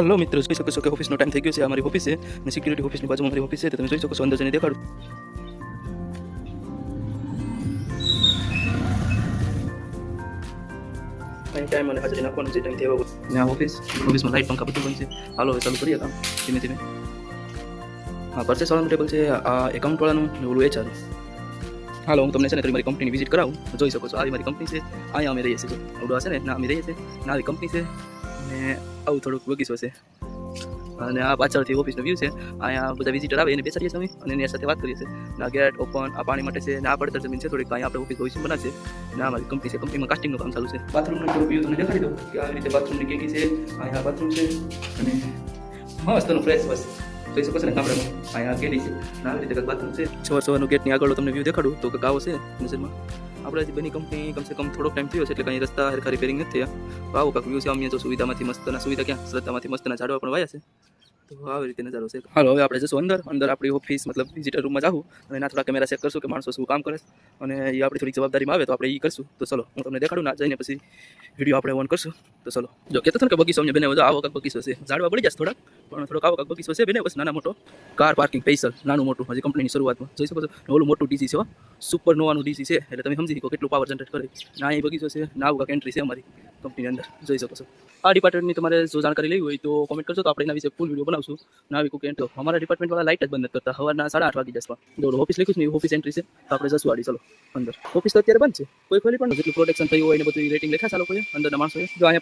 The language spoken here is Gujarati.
हेलो मित्रों, જોઈ શકો છો કે ઓફિસનો ટાઈમ થઈ ગયો છે. આ મારી ઓફિસ છે અને સિક્યુરિટી ઓફિસની બાજુમાં મારી ઓફિસ છે. તો તમે જોઈ શકો છો, અંદર જઈને દેખાડું. અહીં ટાઈમ અને હાજરી નાખવાનો છે. ટાઈમ થયો ને આ ઓફિસમાં લાઇટ પંખા બધું બંધ છે. હાલો હવે ચાલુ કરીએ કામ ધીમે ધીમે. હા, પરચેસ વાળાનું ટેબલ છે, આ એકાઉન્ટ વાળાનું ને ઓલું HR. હાલો હું તમને છે ને મારી કંપનીની વિઝિટ કરાવું. જોઈ શકો છો આવી મારી કંપની છે. અહીંયા અમે રહીએ છીએ. ઓલું હશે ને ના અમે રહીએ છીએ ના આવી કંપની છે ને આવું થોડુંક બગીચો છે અને આ પાછળથી ઓફિસનો વ્યૂ છે. અહીંયા બધા વિઝિટર આવે એને બેસાડીએ છીએ અમે અને એની સાથે વાત કરીએ છીએ. આ ગેટ ઓપન, આ પાણી માટે છે ને આ પડતર જમીન છે થોડીક. અહીંયા આપણે ઓફિસ ભવિષ્ય બનાવશે ને આ મારી કંપની છે. કંપનીમાં કાસ્ટિંગનું કામ ચાલુ છે. બાથરૂમનો થોડું વ્યૂ તમને દેખાડી દઉં કે આવી રીતે બાથરૂમની કેકી છે. અહીંયા બાથરૂમ છે અને મસ્તનું ફ્રેશ બસ જોઈ શકો છો ને ગામડાનું. અહીંયા કેલી છે ને આવી રીતે કંઈક બાથરૂમ છે. સવારનું ગેટની આગળ તમને વ્યૂ દેખાડું તો કંઈક આવો છે નજરમાં. આપણે હજી બની કંપની કમસે કમ થોડોક ટાઈમ થયો છે એટલે કંઈ રસ્તા હરખા રિપેરિંગ નથી થયા. તો આવો કાંક વ્યૂ છે. અમે તો સુવિધામાંથી મસ્તના સુવિધા ક્યાં શ્રદ્ધામાંથી મસ્તના ઝાડવા પણ વાયા છે. તો આવી રીતે નજારો છે. હાલો હવે આપણે જશું અંદર આપણી ઓફિસ મતલબ વિઝિટર રૂમમાં જાઉં અને એના થોડા કેમેરા ચેક કરશું કે માણસો શું કામ કરે અને એ આપણી થોડીક જવાબદારીમાં આવે તો આપણે એ કરશું. તો ચલો હું તમને દેખાડું ના જઈને પછી વિડીયો આપણે ઓન કરશું. તો ચલો જો કહેતો હતો ને કે બગીચો અમને બનાવ્યો છે. આવો કાંક બગીચો છે. ઝાડવા પડી જશે થોડાક પણ થોડોક આવો કાંક બગીચો છે બનાવ્યો બસ નાના મોટો. કાર પાર્કિંગ સ્પેશિયલ નાનું મોટું હજી કંપનીની શરૂઆતમાં જોઈ શકો છો. ઓલું મોટું ડીસી છે, સુપર નોવાનું ડીસી છે એટલે તમે સમજી શકો કેટલું પાવર જનરેટ કરે. ના એ બગીચો છે ના આવું કાંક એન્ટ્રી છે અમારી કંપનીની અંદર જોઈ શકો છો. આ ડિપાર્ટમેન્ટની તમારે જો જાણકારી લેવી હોય તો કોમેન્ટ કરજો તો આપણે એના વિશે ફૂલ વિડીયો બનાવશું. ના આવી કોઈ એન્ટ્રી અમારા ડિપાર્ટમેન્ટવાળા લાઇટ જ બંધ નથી કરતા. સવારના 8:30 વાગી જશે. જો ઓફિસ લખ્યું છે ને ઓફિસ એન્ટ્રી છે તો આપણે જશું આડી. ચલો અંદર ઓફિસ તો અત્યારે બંધ છે. કોઈ ખોલી પણ જેટલું પ્રોટેક્શન થયું હોય એને બધું રેટિંગ લખ્યા ચાલો કોઈ અંદરના માણસોએ. જો અહીંયા